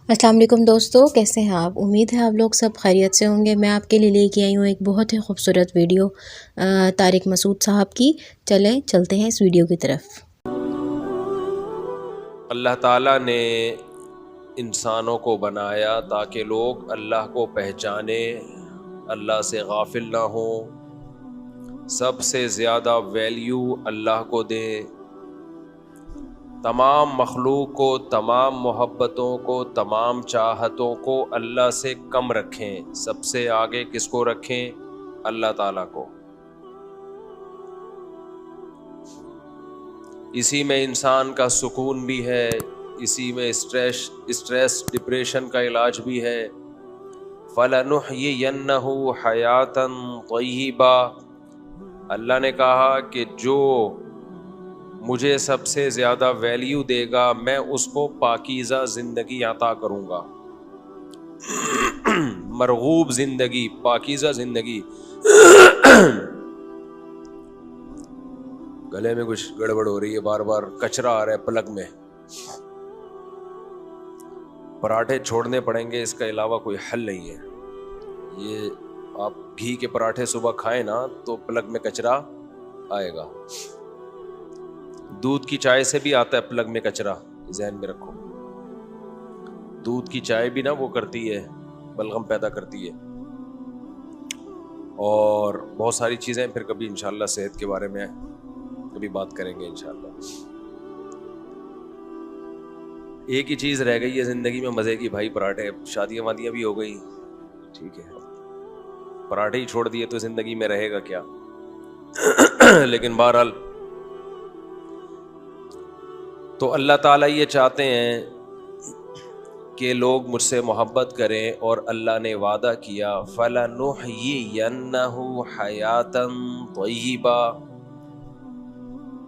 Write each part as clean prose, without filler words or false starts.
السلام علیکم دوستو، کیسے ہیں آپ؟ امید ہے آپ لوگ سب خیریت سے ہوں گے۔ میں آپ کے لیے لے کے آئی ہوں ایک بہت ہی خوبصورت ویڈیو طارق مسعود صاحب کی۔ چلیں چلتے ہیں اس ویڈیو کی طرف۔ اللہ تعالیٰ نے انسانوں کو بنایا تاکہ لوگ اللہ کو پہچانیں، اللہ سے غافل نہ ہوں، سب سے زیادہ ویلیو اللہ کو دیں، تمام مخلوق کو، تمام محبتوں کو، تمام چاہتوں کو اللہ سے کم رکھیں، سب سے آگے کس کو رکھیں؟ اللہ تعالیٰ کو۔ اسی میں انسان کا سکون بھی ہے، اسی میں اسٹریس ڈپریشن کا علاج بھی ہے۔ فَلَنُحْيِيَنَّهُ حَيَاةً طَيِّبَةً، اللہ نے کہا کہ جو مجھے سب سے زیادہ ویلیو دے گا میں اس کو پاکیزہ زندگی عطا کروں گا، مرغوب زندگی، پاکیزہ زندگی۔ گلے میں کچھ گڑبڑ ہو رہی ہے، بار بار کچرا آ رہا ہے پلک میں، پراٹھے چھوڑنے پڑیں گے، اس کا علاوہ کوئی حل نہیں ہے۔ یہ آپ گھی کے پراٹھے صبح کھائیں نا تو پلک میں کچرا آئے گا، دودھ کی چائے سے بھی آتا ہے پلک میں کچرا، ذہن میں رکھو۔ دودھ کی چائے بھی نا وہ کرتی ہے، بلغم پیدا کرتی ہے، اور بہت ساری چیزیں پھر کبھی انشاءاللہ صحت کے بارے میں کبھی بات کریں گے انشاءاللہ۔ ایک ہی چیز رہ گئی ہے زندگی میں مزے کی بھائی، پراٹھے۔ شادیاں وادیاں بھی ہو گئی، ٹھیک ہے، پراٹھے ہی چھوڑ دیے تو زندگی میں رہے گا کیا؟ لیکن بہرحال تو اللہ تعالیٰ یہ چاہتے ہیں کہ لوگ مجھ سے محبت کریں، اور اللہ نے وعدہ کیا فَلَنُحْيِيَنَّهُ حَيَاةً طَيِّبَةً،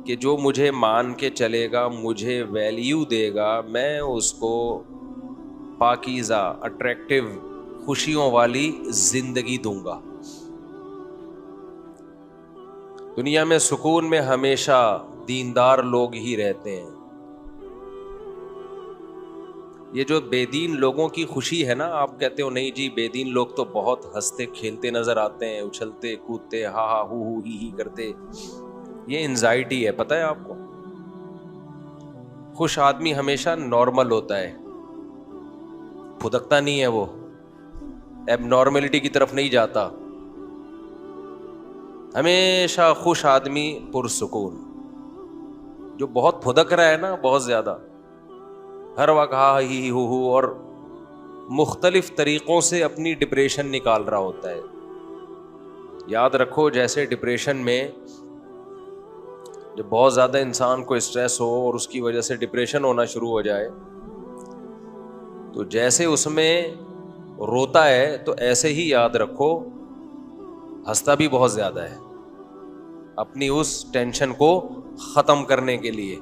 کہ جو مجھے مان کے چلے گا، مجھے ویلیو دے گا، میں اس کو پاکیزہ، اٹریکٹیو، خوشیوں والی زندگی دوں گا۔ دنیا میں سکون میں ہمیشہ دیندار لوگ ہی رہتے ہیں۔ یہ جو بے دین لوگوں کی خوشی ہے نا، آپ کہتے ہو نہیں جی بے دین لوگ تو بہت ہنستے کھیلتے نظر آتے ہیں، اچھلتے کودتے، ہا ہا ہو ہی کرتے، یہ انزائٹی ہے، پتہ ہے آپ کو؟ خوش آدمی ہمیشہ نارمل ہوتا ہے، پھدکتا نہیں ہے، وہ ایب نارملٹی کی طرف نہیں جاتا، ہمیشہ خوش آدمی پرسکون۔ جو بہت پھدک رہا ہے نا، بہت زیادہ، ہر وقت ہا ہی ہو اور مختلف طریقوں سے اپنی ڈپریشن نکال رہا ہوتا ہے۔ یاد رکھو، جیسے ڈپریشن میں جب بہت زیادہ انسان کو اسٹریس ہو اور اس کی وجہ سے ڈپریشن ہونا شروع ہو جائے، تو جیسے اس میں روتا ہے تو ایسے ہی یاد رکھو ہنستا بھی بہت زیادہ ہے، اپنی اس ٹینشن کو ختم کرنے کے لیے۔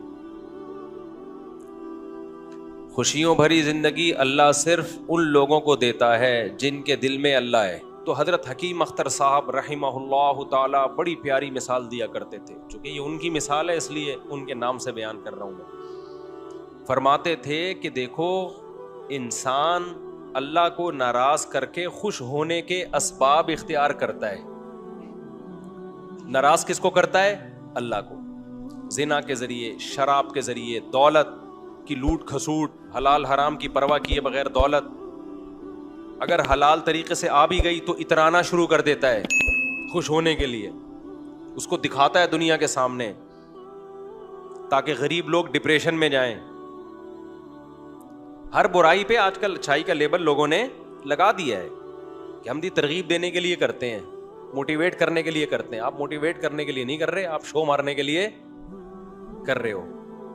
خوشیوں بھری زندگی اللہ صرف ان لوگوں کو دیتا ہے جن کے دل میں اللہ ہے۔ تو حضرت حکیم اختر صاحب رحمہ اللہ تعالی بڑی پیاری مثال دیا کرتے تھے، چونکہ یہ ان کی مثال ہے اس لیے ان کے نام سے بیان کر رہا ہوں میں۔ فرماتے تھے کہ دیکھو، انسان اللہ کو ناراض کر کے خوش ہونے کے اسباب اختیار کرتا ہے۔ ناراض کس کو کرتا ہے؟ اللہ کو۔ زنا کے ذریعے، شراب کے ذریعے، دولت کی لوٹ کھسوٹ، حلال حرام کی پرواہ کیے بغیر دولت، اگر حلال طریقے سے آ بھی گئی تو اترانا شروع کر دیتا ہے خوش ہونے کے لیے، اس کو دکھاتا ہے دنیا کے سامنے تاکہ غریب لوگ ڈپریشن میں جائیں۔ ہر برائی پہ آج کل اچھائی کا لیبل لوگوں نے لگا دیا ہے کہ ہم دی ترغیب دینے کے لیے کرتے ہیں، موٹیویٹ کرنے کے لیے کرتے ہیں۔ آپ موٹیویٹ کرنے کے لیے نہیں کر رہے، آپ شو مارنے کے لیے کر رہے ہو۔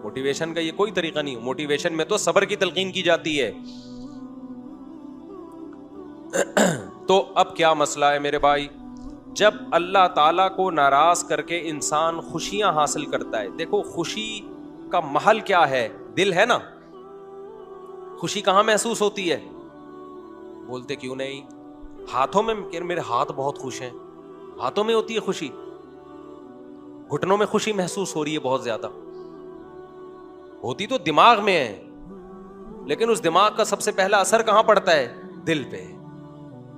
موٹیویشن کا یہ کوئی طریقہ نہیں، موٹیویشن میں تو صبر کی تلقین کی جاتی ہے۔ تو اب کیا مسئلہ ہے میرے بھائی؟ جب اللہ تعالیٰ کو ناراض کر کے انسان خوشیاں حاصل کرتا ہے، دیکھو خوشی کا محل کیا ہے؟ دل ہے نا۔ خوشی کہاں محسوس ہوتی ہے؟ بولتے کیوں نہیں؟ ہاتھوں میں، کہ میرے ہاتھ بہت خوش ہیں، ہاتھوں میں ہوتی ہے خوشی؟ گھٹنوں میں خوشی محسوس ہو رہی ہے بہت زیادہ؟ ہوتی تو دماغ میں ہے، لیکن اس دماغ کا سب سے پہلا اثر کہاں پڑتا ہے؟ دل پہ.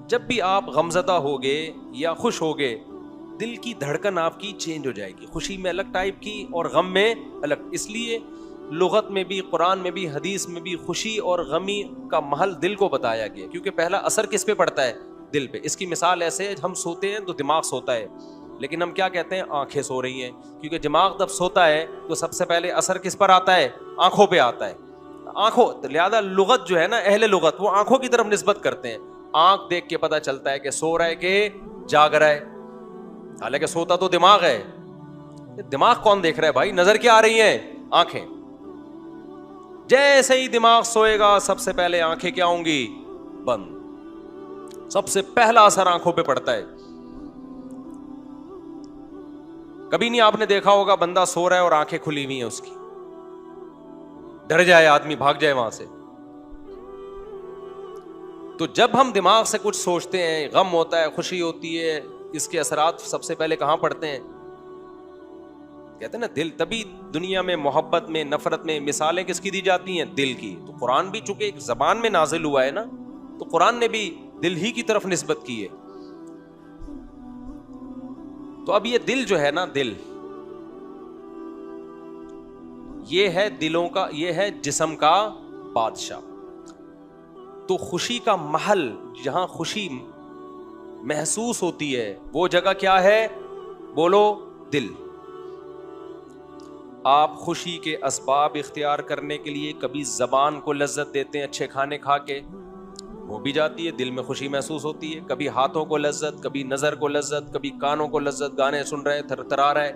جب بھی آپ غمزدہ ہوگے یا خوش ہوگے, دل کی دھڑکن آپ کی چینج ہو جائے گی, خوشی میں الگ ٹائپ کی اور غم میں الگ. اس لیے لغت میں بھی, قرآن میں بھی, حدیث میں بھی خوشی اور غمی کا محل دل کو بتایا گیا, کیونکہ پہلا اثر کس پہ پڑتا ہے؟ دل پہ. اس کی مثال ایسے ہے, ہم سوتے ہیں تو دماغ سوتا ہے, لیکن ہم کیا کہتے ہیں؟ آنکھیں سو رہی ہیں, کیونکہ دماغ جب سوتا ہے تو سب سے پہلے اثر کس پر آتا ہے؟ آنکھوں پہ آتا ہے. آنکھوں, لہذا لغت جو ہے نا, اہل لغت وہ آنکھوں کی طرف نسبت کرتے ہیں. آنکھ دیکھ کے پتا چلتا ہے کہ سو رہا ہے کہ جاگ رہا ہے, حالانکہ سوتا تو دماغ ہے. دماغ کون دیکھ رہا ہے بھائی؟ نظر کیا آ رہی ہیں؟ آنکھیں. جیسے ہی دماغ سوئے گا سب سے پہلے آنکھیں کیا ہوں گی؟ بند. سب سے پہلا اثر آنکھوں پہ پڑتا ہے. کبھی نہیں آپ نے دیکھا ہوگا بندہ سو رہا ہے اور آنکھیں کھلی ہوئی ہیں اس کی, ڈر جائے آدمی, بھاگ جائے وہاں سے. تو جب ہم دماغ سے کچھ سوچتے ہیں, غم ہوتا ہے, خوشی ہوتی ہے, اس کے اثرات سب سے پہلے کہاں پڑتے ہیں؟ کہتے ہیں نا دل. تبھی دنیا میں محبت میں, نفرت میں مثالیں کس کی دی جاتی ہیں؟ دل کی. تو قرآن بھی چونکہ ایک زبان میں نازل ہوا ہے نا, تو قرآن نے بھی دل ہی کی طرف نسبت کی ہے. تو اب یہ دل جو ہے نا, دل یہ ہے دلوں کا, یہ ہے جسم کا بادشاہ. تو خوشی کا محل, جہاں خوشی محسوس ہوتی ہے, وہ جگہ کیا ہے؟ بولو, دل. آپ خوشی کے اسباب اختیار کرنے کے لیے کبھی زبان کو لذت دیتے ہیں اچھے کھانے کھا کے, وہ بھی جاتی ہے, دل میں خوشی محسوس ہوتی ہے. کبھی ہاتھوں کو لذت, کبھی نظر کو لذت, کبھی کانوں کو لذت, گانے سن رہے ہیں, تھرتھرا رہا ہے.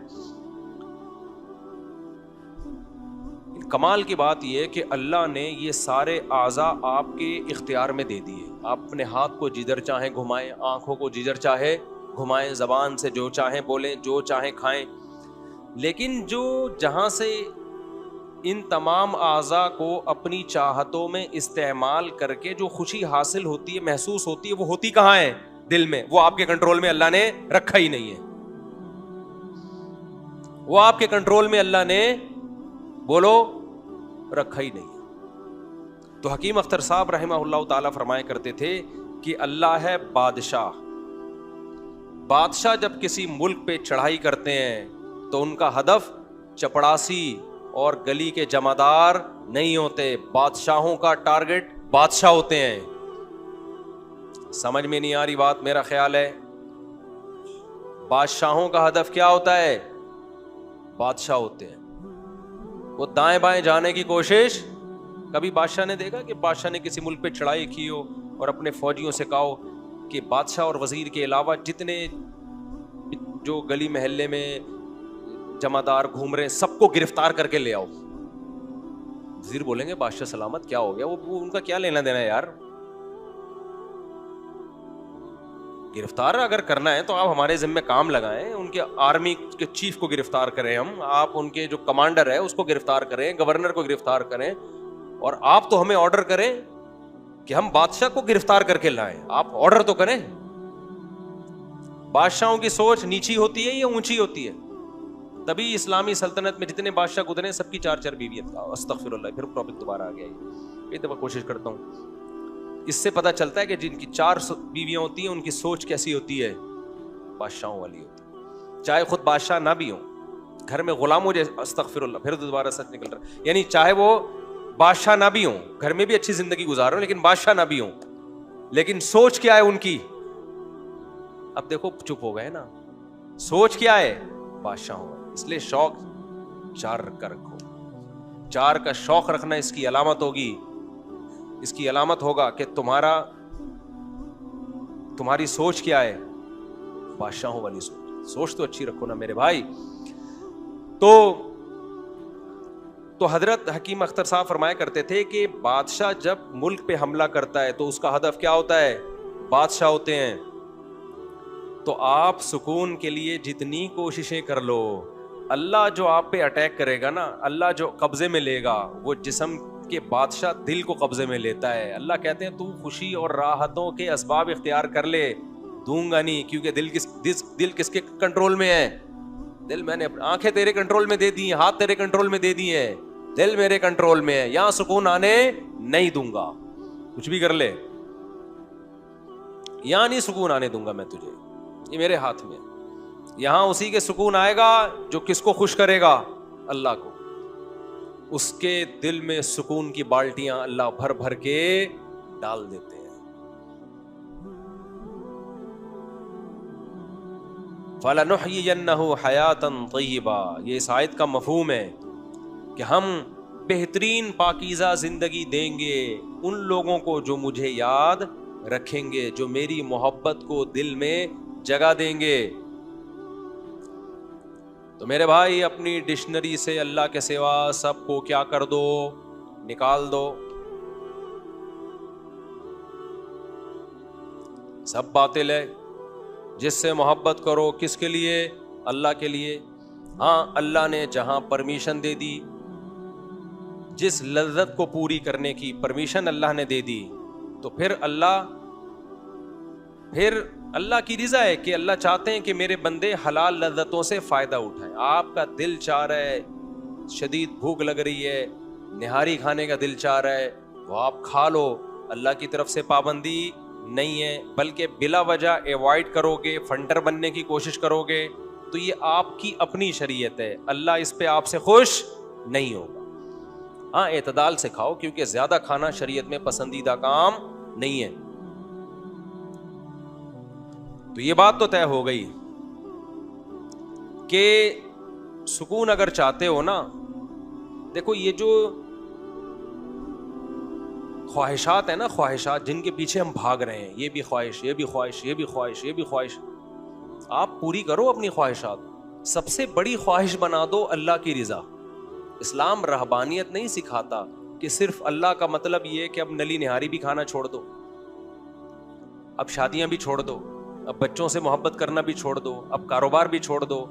کمال کی بات یہ کہ اللہ نے یہ سارے اعضاء آپ کے اختیار میں دے دیے. آپ اپنے ہاتھ کو جدھر چاہیں گھمائیں, آنکھوں کو جدھر چاہے گھمائیں, زبان سے جو چاہیں بولیں, جو چاہیں کھائیں. لیکن جو جہاں سے ان تمام اعضاء کو اپنی چاہتوں میں استعمال کر کے جو خوشی حاصل ہوتی ہے, محسوس ہوتی ہے, وہ ہوتی کہاں ہے؟ دل میں. وہ آپ کے کنٹرول میں اللہ نے رکھا ہی نہیں ہے. وہ آپ کے کنٹرول میں اللہ نے, بولو, رکھا ہی نہیں ہے. تو حکیم اختر صاحب رحمہ اللہ تعالیٰ فرمایا کرتے تھے کہ اللہ ہے بادشاہ. بادشاہ جب کسی ملک پہ چڑھائی کرتے ہیں تو ان کا ہدف چپڑاسی اور گلی کے جمعدار نہیں ہوتے. بادشاہوں کا ٹارگٹ بادشاہ ہوتے ہیں. سمجھ میں نہیں آ رہی بات؟ میرا خیال ہے بادشاہوں کا ہدف کیا ہوتا ہے؟ بادشاہ ہوتے ہیں. وہ دائیں بائیں جانے کی کوشش, کبھی بادشاہ نے دیکھا کہ بادشاہ نے کسی ملک پہ چڑھائی کی ہو اور اپنے فوجیوں سے کہا ہو کہ بادشاہ اور وزیر کے علاوہ جتنے جو گلی محلے میں جمعدار گھوم رہے ہیں سب کو گرفتار کر کے لے آؤ؟ وزیر بولیں گے بادشاہ سلامت, کیا ہو گیا؟ وہ ان کا کیا لینا دینا ہے یار؟ گرفتار اگر کرنا ہے تو آپ ہمارے ذمہ کام لگائیں, ان کے آرمی کے چیف کو گرفتار کریں ہم, آپ ان کے جو کمانڈر ہے اس کو گرفتار کریں, گورنر کو گرفتار کریں, اور آپ تو ہمیں آرڈر کریں کہ ہم بادشاہ کو گرفتار کر کے لائیں. آپ آرڈر تو کریں. بادشاہوں کی سوچ نیچی ہوتی ہے یا اونچی ہوتی ہے؟ تبھی اسلامی سلطنت میں جتنے بادشاہ گزرے سب کی 4 بیویاں. استغفر اللہ, پھر ٹاپک دوبارہ آ گیا. یہ دفعہ کوشش کرتا ہوں. اس سے پتہ چلتا ہے کہ جن کی 4 بیویاں ہوتی ہیں ان کی سوچ کیسی ہوتی ہے؟ بادشاہوں والی ہوتی ہے. چاہے خود بادشاہ نہ بھی ہوں, گھر میں غلام ہو جائے, استغفر اللہ, پھر دوبارہ سچ نکل رہا ہے, یعنی چاہے وہ بادشاہ نہ بھی ہوں, گھر میں بھی اچھی زندگی گزار رہے ہوں, لیکن بادشاہ نہ بھی ہوں, لیکن سوچ کیا ہے ان کی؟ اب دیکھو چپ ہو گئے نا. سوچ کیا ہے؟ بادشاہوں. اس لیے شوق 4 کا رکھو. 4 کا شوق رکھنا اس کی علامت ہوگی, اس کی علامت ہوگا کہ تمہاری سوچ کیا ہے؟ بادشاہوں والی سوچ. سوچ تو اچھی رکھو نا میرے بھائی. تو حضرت حکیم اختر صاحب فرمایا کرتے تھے کہ بادشاہ جب ملک پہ حملہ کرتا ہے تو اس کا ہدف کیا ہوتا ہے؟ بادشاہ ہوتے ہیں. تو آپ سکون کے لیے جتنی کوششیں کر لو, اللہ جو آپ پہ اٹیک کرے گا نا, اللہ جو قبضے میں لے گا, وہ جسم کے بادشاہ دل کو قبضے میں لیتا ہے. اللہ کہتے ہیں تو خوشی اور راحتوں کے اسباب اختیار کر لے, دوں گا نہیں, کیونکہ دل کس کے کنٹرول میں ہے؟ دل میں نے آنکھیں تیرے کنٹرول میں دے دی ہیں, ہاتھ تیرے کنٹرول میں دے دی ہیں, دل میرے کنٹرول میں ہے, یہاں سکون آنے نہیں دوں گا. کچھ بھی کر لے, یہاں نہیں سکون آنے دوں گا میں تجھے, یہ میرے ہاتھ میں. یہاں اسی کے سکون آئے گا جو کس کو خوش کرے گا, اللہ کو. اس کے دل میں سکون کی بالٹیاں اللہ بھر بھر کے ڈال دیتے ہیں. فَلَنُحْيِيَنَّهُ حَيَاةً طَيِّبَةً, یہ اس آیت کا مفہوم ہے کہ ہم بہترین پاکیزہ زندگی دیں گے ان لوگوں کو جو مجھے یاد رکھیں گے, جو میری محبت کو دل میں جگہ دیں گے. تو میرے بھائی اپنی ڈکشنری سے اللہ کے سوا سب کو کیا کر دو, نکال دو. سب باطل ہے. جس سے محبت کرو کس کے لیے, اللہ کے لیے. ہاں اللہ نے جہاں پرمیشن دے دی, جس لذت کو پوری کرنے کی پرمیشن اللہ نے دے دی, تو پھر اللہ کی رضا ہے کہ اللہ چاہتے ہیں کہ میرے بندے حلال لذتوں سے فائدہ اٹھائیں. آپ کا دل چاہ رہا ہے, شدید بھوک لگ رہی ہے, نہاری کھانے کا دل چاہ رہا ہے, وہ آپ کھا لو. اللہ کی طرف سے پابندی نہیں ہے, بلکہ بلا وجہ ایوائڈ کرو گے, فنٹر بننے کی کوشش کرو گے, تو یہ آپ کی اپنی شریعت ہے. اللہ اس پہ آپ سے خوش نہیں ہوگا. ہاں اعتدال سے کھاؤ, کیونکہ زیادہ کھانا شریعت میں پسندیدہ کام نہیں ہے. تو یہ بات تو طے ہو گئی کہ سکون اگر چاہتے ہو نا, دیکھو یہ جو خواہشات ہیں نا, خواہشات جن کے پیچھے ہم بھاگ رہے ہیں, یہ بھی خواہش, یہ بھی خواہش, یہ بھی خواہش, یہ بھی خواہش, آپ پوری کرو اپنی خواہشات. سب سے بڑی خواہش بنا دو اللہ کی رضا. اسلام رہبانیت نہیں سکھاتا کہ صرف اللہ کا مطلب یہ کہ اب نلی نہاری بھی کھانا چھوڑ دو, اب شادیاں بھی چھوڑ دو, اب بچوں سے محبت کرنا بھی چھوڑ دو, اب کاروبار بھی چھوڑ دو.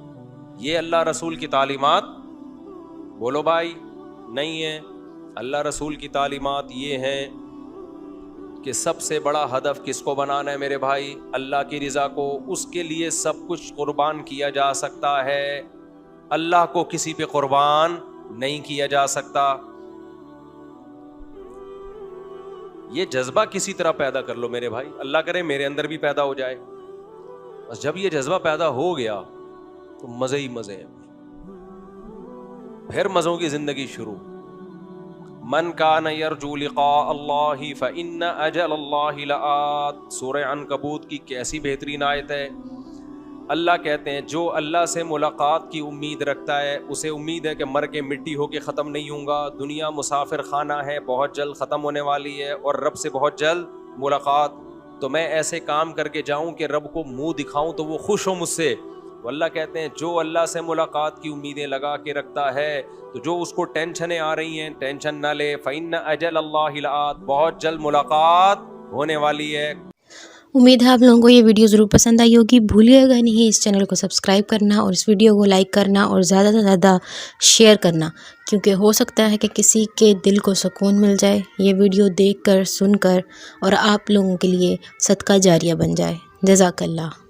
یہ اللہ رسول کی تعلیمات بولو بھائی نہیں ہے. اللہ رسول کی تعلیمات یہ ہیں کہ سب سے بڑا ہدف کس کو بنانا ہے میرے بھائی, اللہ کی رضا کو. اس کے لیے سب کچھ قربان کیا جا سکتا ہے, اللہ کو کسی پہ قربان نہیں کیا جا سکتا. یہ جذبہ کسی طرح پیدا کر لو میرے بھائی, اللہ کرے میرے اندر بھی پیدا ہو جائے. بس جب یہ جذبہ پیدا ہو گیا تو مزے ہی مزے ہیں, پھر مزوں کی زندگی شروع. من کان یرجو لقاء اللہ فإن اجل اللہ لآت, سورہ عنکبوت کی کیسی بہترین آیت ہے. اللہ کہتے ہیں جو اللہ سے ملاقات کی امید رکھتا ہے, اسے امید ہے کہ مر کے مٹی ہو کے ختم نہیں ہوں گا. دنیا مسافر خانہ ہے, بہت جلد ختم ہونے والی ہے, اور رب سے بہت جلد ملاقات. تو میں ایسے کام کر کے جاؤں کہ رب کو منہ دکھاؤں تو وہ خوش ہو مجھ سے. تو اللہ کہتے ہیں جو اللہ سے ملاقات کی امیدیں لگا کے رکھتا ہے, تو جو اس کو ٹینشنیں آ رہی ہیں ٹینشن نہ لے. فإن اجل اللہ لآت, بہت جلد ملاقات ہونے والی ہے. امید ہے آپ لوگوں کو یہ ویڈیو ضرور پسند آئی ہوگی. بھولیے گا نہیں اس چینل کو سبسکرائب کرنا, اور اس ویڈیو کو لائک کرنا, اور زیادہ سے زیادہ شیئر کرنا, کیونکہ ہو سکتا ہے کہ کسی کے دل کو سکون مل جائے یہ ویڈیو دیکھ کر, سن کر, اور آپ لوگوں کے لیے صدقہ جاریہ بن جائے. جزاک اللہ.